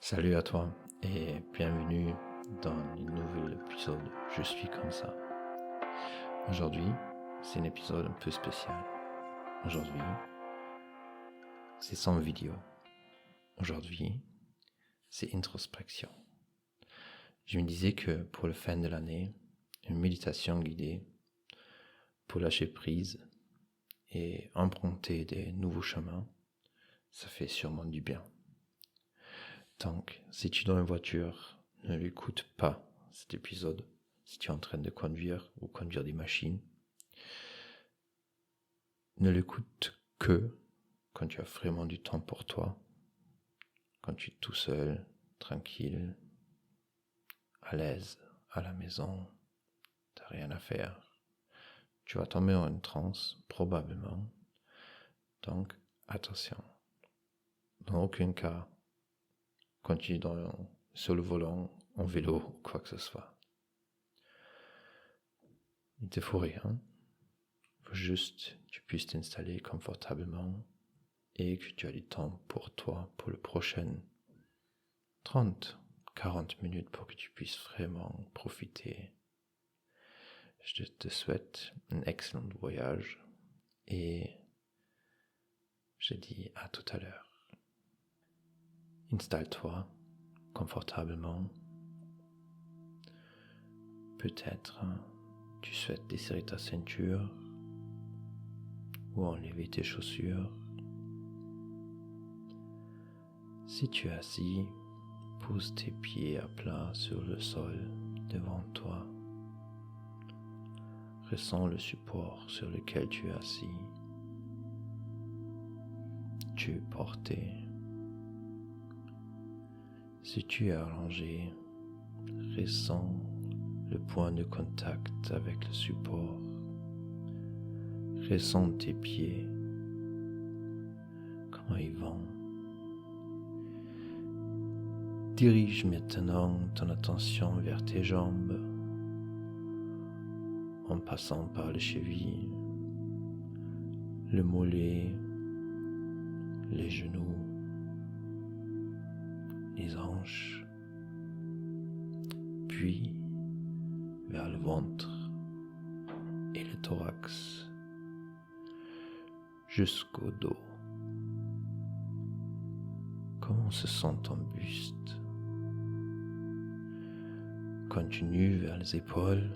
Salut à toi et bienvenue dans un nouvel épisode Je suis comme ça. Aujourd'hui, c'est un épisode un peu spécial. Aujourd'hui, c'est sans vidéo. Aujourd'hui, c'est introspection. Je me disais que pour le fin de l'année, une méditation guidée pour lâcher prise et emprunter des nouveaux chemins, ça fait sûrement du bien. Donc, si tu es dans une voiture, ne l'écoute pas cet épisode. Si tu es en train de conduire ou conduire des machines, ne l'écoute que quand tu as vraiment du temps pour toi, quand tu es tout seul, tranquille, à l'aise, à la maison, t'as rien à faire. Tu vas tomber en transe, probablement. Donc, attention. Dans aucun cas, quand tu es sur le volant, en vélo, ou quoi que ce soit. Il te faut rien. Il faut juste que tu puisses t'installer confortablement et que tu as du temps pour toi, pour le prochain 30-40 minutes pour que tu puisses vraiment profiter. Je te souhaite un excellent voyage et je dis à tout à l'heure. Installe-toi confortablement. Peut-être tu souhaites desserrer ta ceinture ou enlever tes chaussures. Si tu es assis, pose tes pieds à plat sur le sol devant toi. Ressens le support sur lequel tu es assis. Tu es porté. Si tu es allongé, ressens le point de contact avec le support. Ressens tes pieds, comment ils vont. Dirige maintenant ton attention vers tes jambes, en passant par les chevilles, le mollet, les genoux, les hanches, puis vers le ventre et le thorax, jusqu'au dos. Comment se sent ton buste? Continue vers les épaules.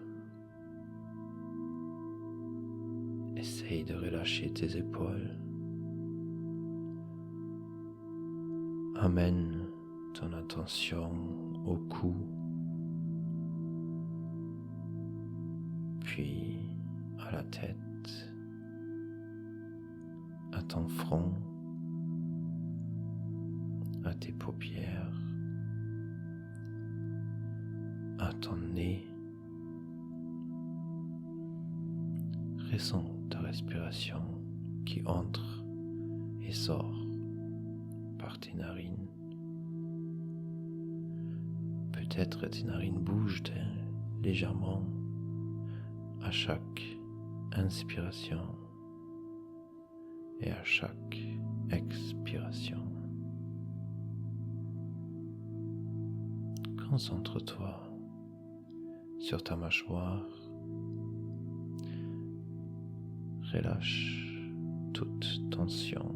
Essaye de relâcher tes épaules. Amène ton attention au cou, puis à la tête, à ton front, à tes paupières, à ton nez. Ressens ta respiration qui entre et sort par tes narines. Peut-être tes narines bougent légèrement à chaque inspiration et à chaque expiration. Concentre-toi sur ta mâchoire. Relâche toute tension.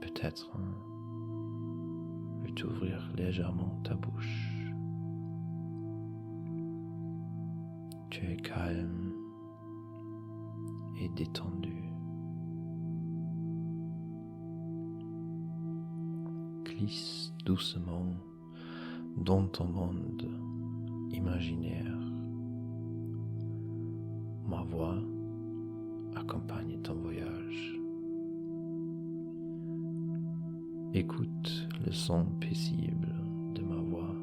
Peut-être peux-tu ouvrir légèrement ta bouche. Tu es calme et détendu. Glisse doucement dans ton monde imaginaire. Ma voix accompagne ton voyage. Écoute le son paisible de ma voix.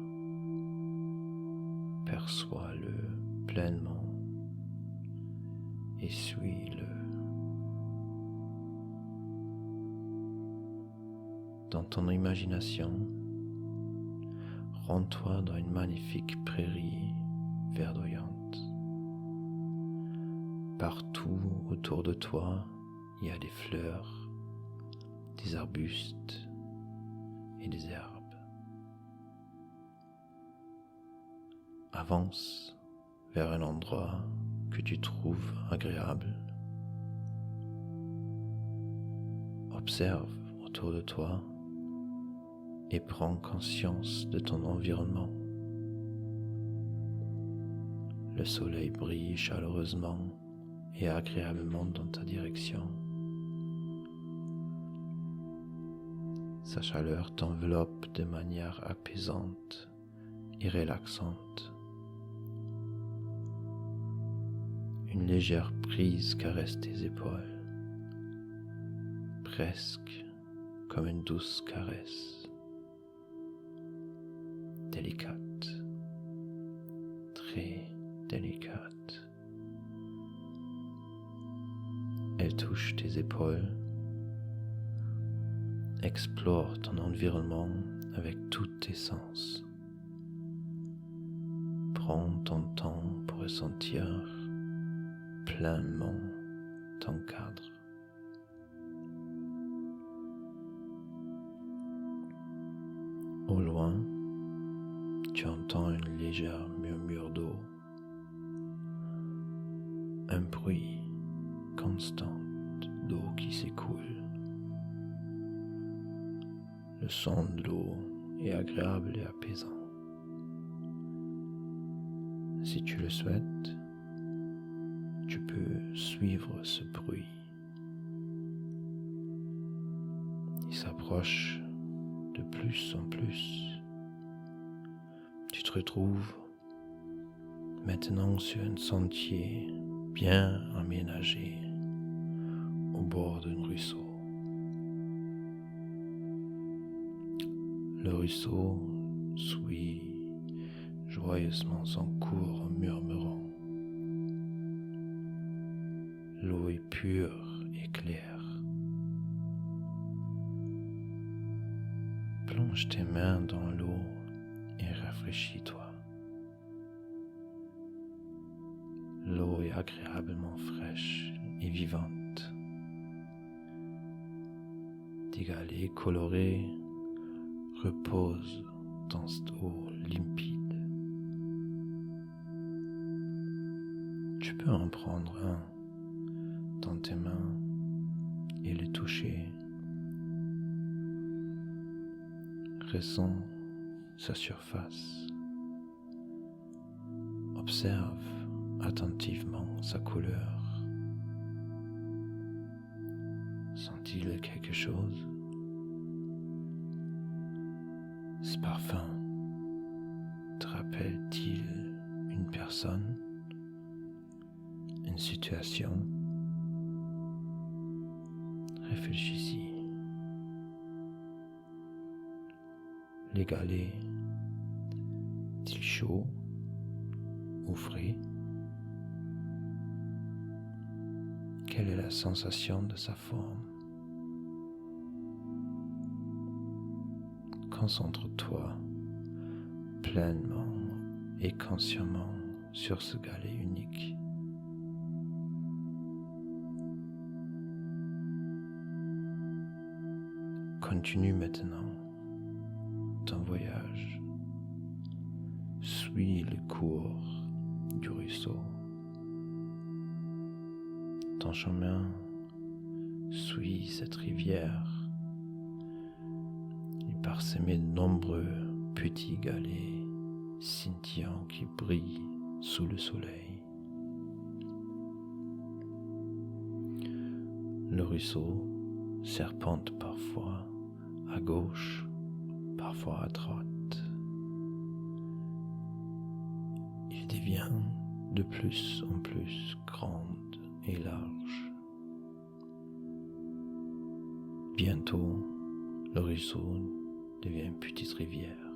Perçois-le pleinement et suis-le. Dans ton imagination, rends-toi dans une magnifique prairie verdoyante. Partout autour de toi, il y a des fleurs, des arbustes, et des herbes. Avance vers un endroit que tu trouves agréable. Observe autour de toi et prends conscience de ton environnement. Le soleil brille chaleureusement et agréablement dans ta direction. Sa chaleur t'enveloppe de manière apaisante et relaxante. Une légère brise caresse tes épaules, presque comme une douce caresse, délicate, très délicate. Elle touche tes épaules, explore ton environnement avec tous tes sens. Prends ton temps pour ressentir pleinement ton cadre. Au loin, tu entends un léger murmure d'eau, un bruit constant d'eau qui s'écoule. Le son de l'eau est agréable et apaisant. Si tu le souhaites, tu peux suivre ce bruit. Il s'approche de plus en plus. Tu te retrouves maintenant sur un sentier bien aménagé au bord d'un ruisseau. Le ruisseau suit joyeusement son cours en murmurant. L'eau est pure et claire. Plonge tes mains dans l'eau et rafraîchis-toi. L'eau est agréablement fraîche et vivante. Des galets colorés reposent dans cette eau limpide. Tu peux en prendre un dans tes mains et le toucher. Ressens sa surface. Observe attentivement sa couleur. Sent-il quelque chose? Ce parfum te rappelle-t-il une personne, une situation? Réfléchis-y. Les galets, est-il chaud ou frais? Quelle est la sensation de sa forme? Concentre-toi pleinement et consciemment sur ce galet unique. Continue maintenant ton voyage. Suis le cours du ruisseau. Ton chemin suit cette rivière. Il est parsemé de nombreux petits galets scintillants qui brillent sous le soleil. Le ruisseau serpente parfois à gauche, parfois à droite. Il devient de plus en plus grande et large. Bientôt, le ruisseau devient une petite rivière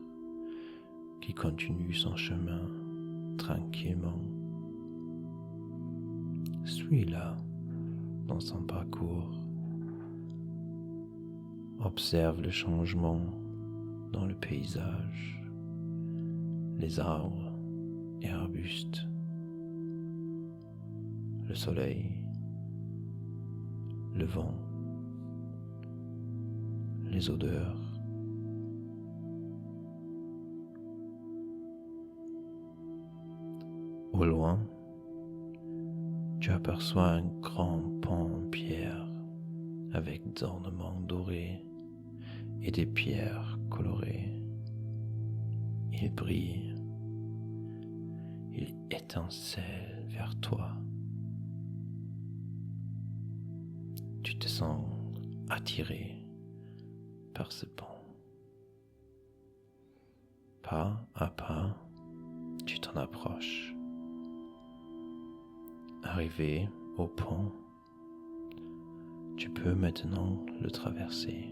qui continue son chemin tranquillement. Suis-la dans son parcours. Observe le changement dans le paysage, les arbres et arbustes, le soleil, le vent, les odeurs, Au loin, tu aperçois un grand pont en pierre avec des ornements dorés et des pierres colorées. Il brille, il étincelle vers toi. Tu te sens attiré par ce pont. Pas à pas, tu t'en approches. Arrivé au pont, tu peux maintenant le traverser.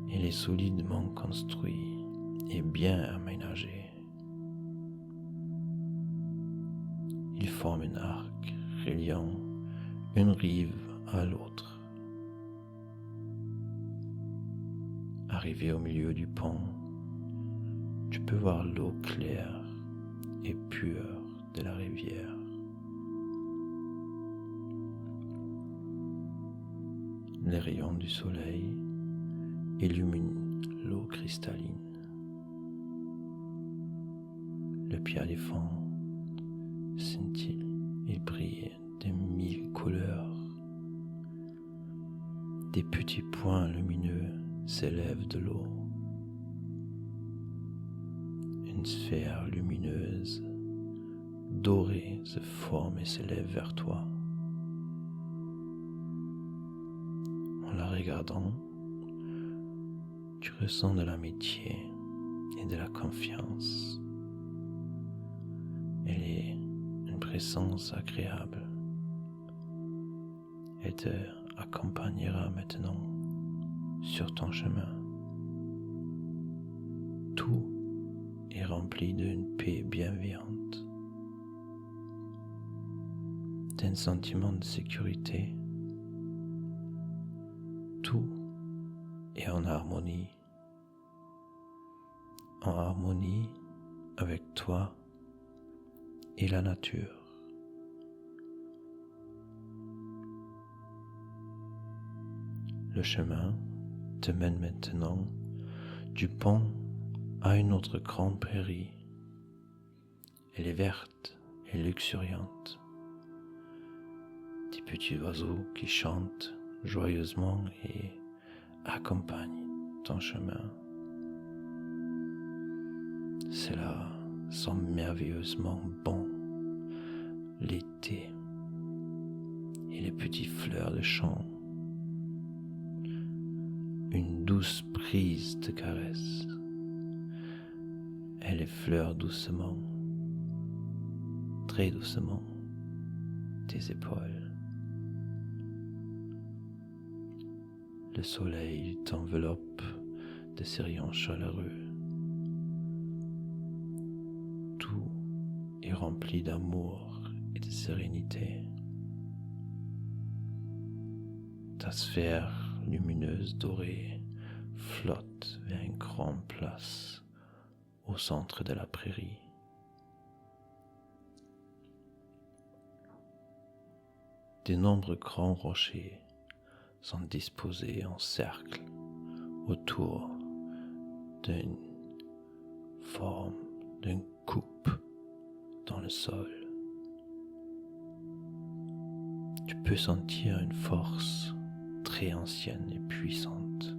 Il est solidement construit et bien aménagé. Il forme un arc reliant une rive à l'autre. Arrivé au milieu du pont, tu peux voir l'eau claire et pure de la rivière. Les rayons du soleil illuminent l'eau cristalline. Le pied-éléphant scintille et brille de 1000 couleurs. Des petits points lumineux s'élèvent de l'eau. Une sphère lumineuse, dorée, se forme et s'élève vers toi. En la regardant, tu ressens de l'amitié et de la confiance. Elle est une présence agréable. Elle te accompagnera maintenant sur ton chemin. Tout est rempli d'une paix bienveillante, d'un sentiment de sécurité. Tout est en harmonie avec toi et la nature. Le chemin te mène maintenant du pont à une autre grande prairie. Elle est verte et luxuriante. Des petits oiseaux qui chantent joyeusement et accompagnent ton chemin. Cela sent merveilleusement bon l'été et les petites fleurs de champ. Une douce brise te caresse. Elle effleure doucement, très doucement, tes épaules. Le soleil t'enveloppe de ses rayons chaleureux. Tout est rempli d'amour et de sérénité. Ta sphère lumineuse dorée flotte vers une grande place au centre de la prairie. De nombreux grands rochers sont disposés en cercle autour d'une forme, d'une coupe dans le sol. Tu peux sentir une force très ancienne et puissante,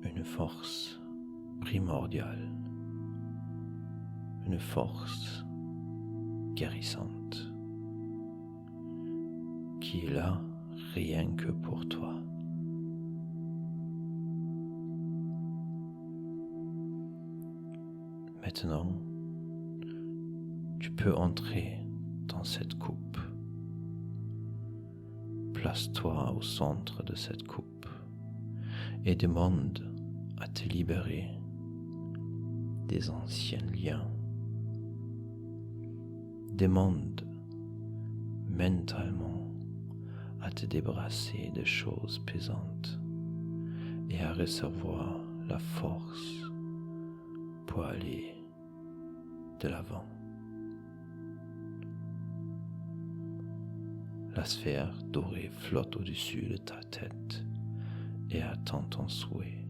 une force primordiale, une force guérissante, qui est là rien que pour toi. Maintenant, tu peux entrer dans cette coupe. Place-toi au centre de cette coupe et demande à te libérer des anciens liens. Demande mentalement à te débarrasser de choses pesantes et à recevoir la force pour aller de l'avant. La sphère dorée flotte au-dessus de ta tête et attend ton souhait.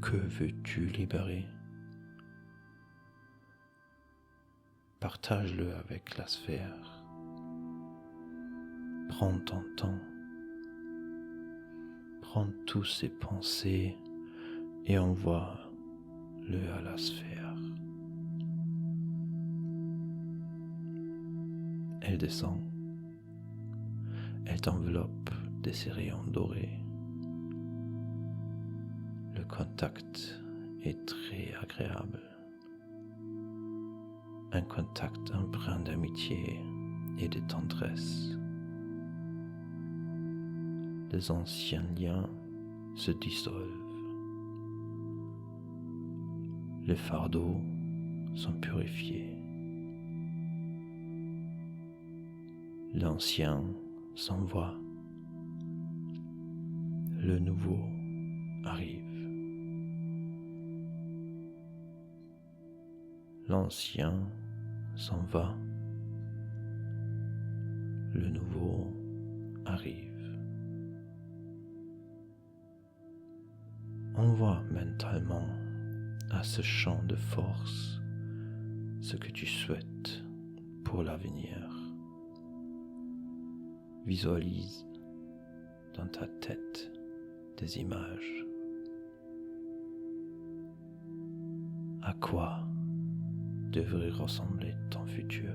Que veux-tu libérer? Partage-le avec la sphère. Prends ton temps. Prends tous ces pensées et envoie-le à la sphère. Elle descend. Elle t'enveloppe de ses rayons dorés. Le contact est très agréable. Un contact empreint d'amitié et de tendresse. Les anciens liens se dissolvent. Les fardeaux sont purifiés. L'ancien s'en va. Le nouveau arrive. L'ancien s'en va. Le nouveau arrive. Envoie mentalement à ce champ de force ce que tu souhaites pour l'avenir. Visualise dans ta tête des images. À quoi devrait ressembler ton futur?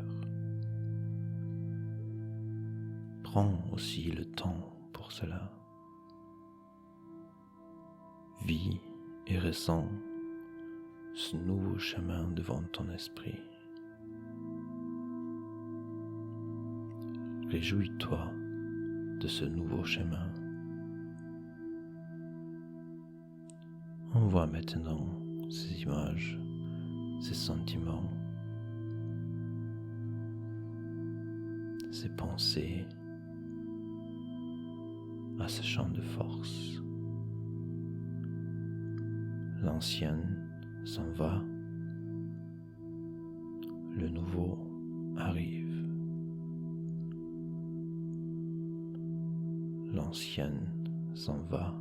Prends aussi le temps pour cela. Vis et ressens ce nouveau chemin devant ton esprit. Réjouis-toi de ce nouveau chemin. Envoie maintenant ces images, ces sentiments, ces pensées à ce champ de force. L'ancienne s'en va, le nouveau arrive. L'ancienne s'en va,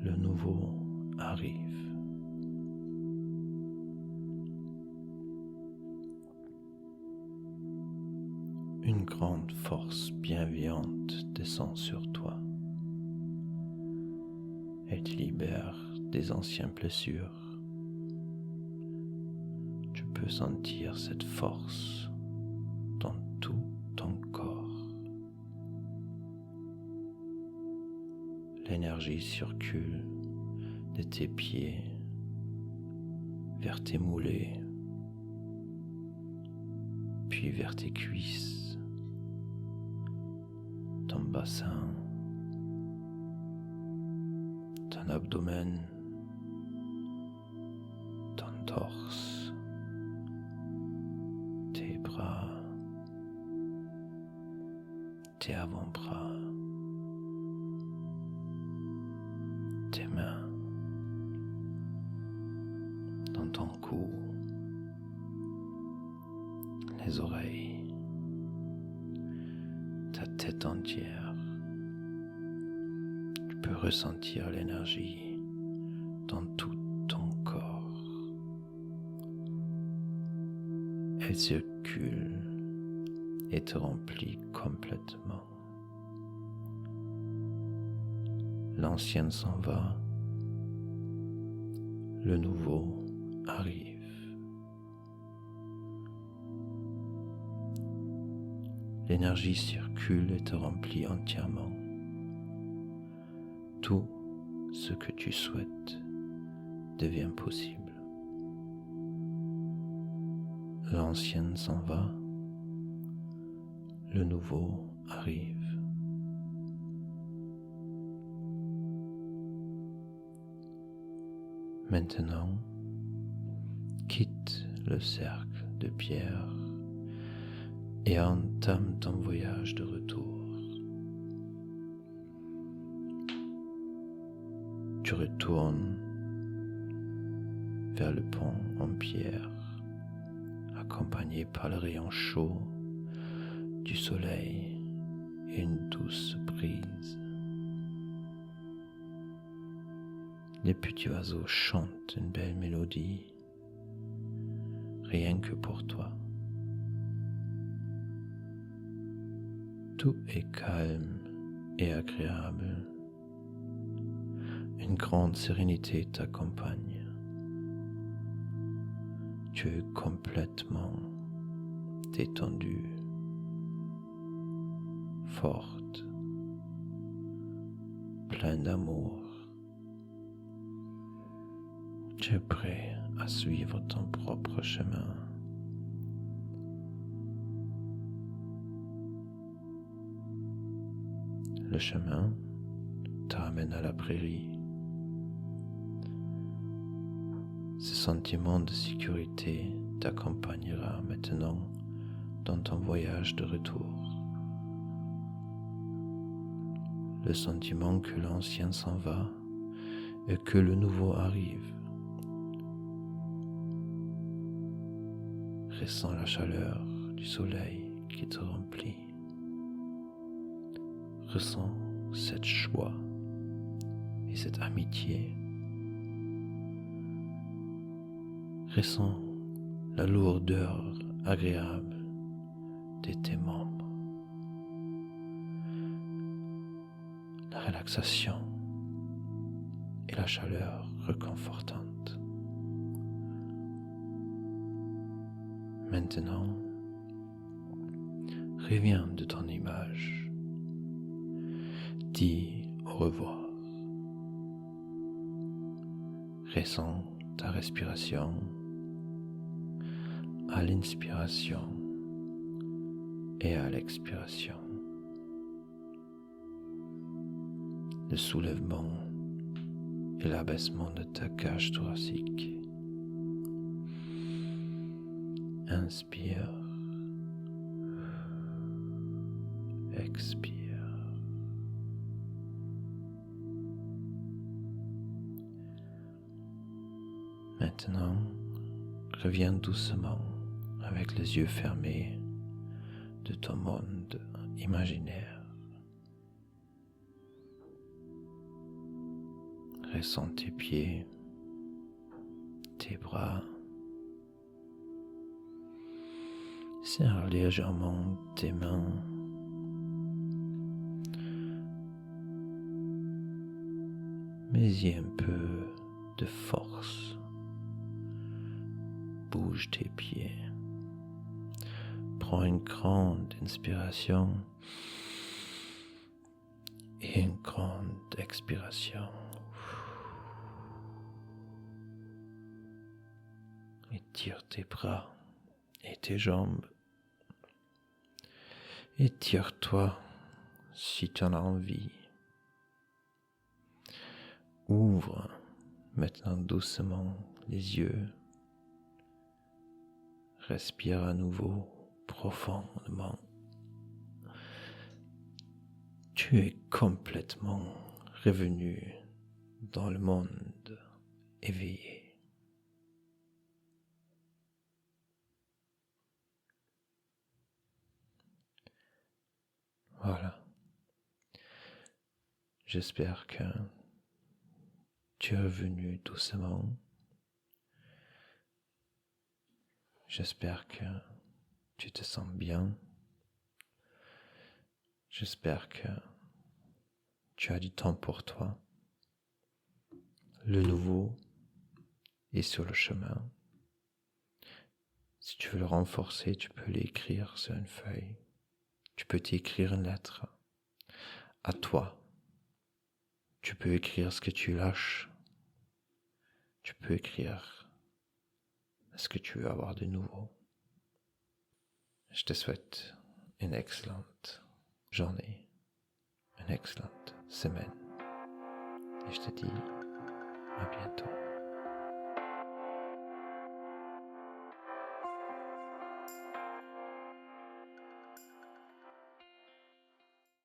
le nouveau arrive. Une grande force bienveillante descend sur toi. Elle te libère des anciennes blessures. Tu peux sentir cette force dans tout ton corps. L'énergie circule de tes pieds vers tes mollets, puis vers tes cuisses, ton bassin, ton abdomen, ton torse, tes bras, tes avant-bras, tes mains, dans ton cou, les oreilles, ta tête entière. Tu peux ressentir l'énergie dans tout ton corps. Elle circule et te remplit complètement. L'ancienne s'en va, le nouveau arrive. L'énergie circule et te remplit entièrement. Tout ce que tu souhaites devient possible. L'ancienne s'en va, le nouveau arrive. Maintenant, quitte le cercle de pierre et entame ton voyage de retour. Tu retournes vers le pont en pierre, accompagné par le rayon chaud du soleil et une douce brise. les petits oiseaux chantent une belle mélodie, rien que pour toi. Tout est calme et agréable. Une grande sérénité t'accompagne. Tu es complètement détendu, forte, plein d'amour. Tu es prêt à suivre ton propre chemin. Le chemin t'amène à la prairie. Ce sentiment de sécurité t'accompagnera maintenant dans ton voyage de retour. Le sentiment que l'ancien s'en va et que le nouveau arrive. Ressens la chaleur du soleil qui te remplit. Ressens cette joie et cette amitié. Ressens la lourdeur agréable de tes membres. La relaxation et la chaleur réconfortante. Maintenant, reviens de ton image. Dis au revoir. Ressens ta respiration à l'inspiration et à l'expiration. Le soulèvement et l'abaissement de ta cage thoracique. Inspire, expire. Maintenant, reviens doucement avec les yeux fermés de ton monde imaginaire. Ressens tes pieds, tes bras. Serre légèrement tes mains. Mets-y un peu de force. Bouge tes pieds. Prends une grande inspiration et une grande expiration. Étire tes bras et tes jambes. Étire-toi si tu en as envie. Ouvre maintenant doucement les yeux. Respire à nouveau profondément. Tu es complètement revenu dans le monde éveillé. Voilà. J'espère que tu es revenu doucement. J'espère que tu te sens bien. J'espère que tu as du temps pour toi. Le nouveau est sur le chemin. Si tu veux le renforcer, tu peux l'écrire sur une feuille. Tu peux t'écrire une lettre à toi. Tu peux écrire ce que tu lâches. Tu peux écrire ce que tu veux avoir de nouveau. Je te souhaite une excellente journée, une excellente semaine. Et je te dis à bientôt.